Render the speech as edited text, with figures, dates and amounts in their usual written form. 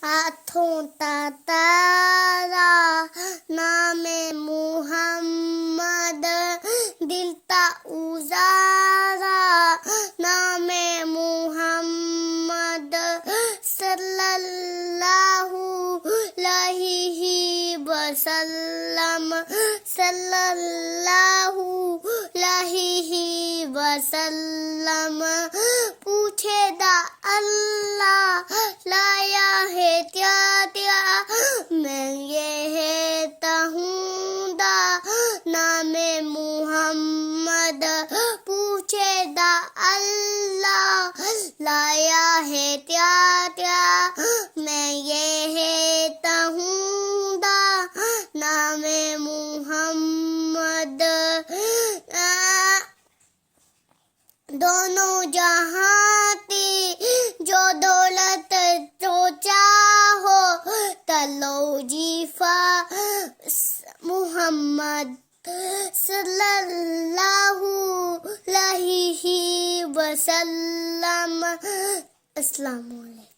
ہاتھوں تارا نام محمد دل تا اجالا نام محمد صلی اللہ علیہ وسلم صلی اللہ علیہ وسلم پوچھے دا اللہ لایا ہے کیا کیا میں یہ ہوں دا نام محمد پوچھے دا اللہ لایا ہے کیا کیا میں یہ ہوں دا نام محمد دونوں جہاں کی جو دولت جو چاہو تلو جیفا محمد صلی اللہ علیہ وسلم. السلام علیکم.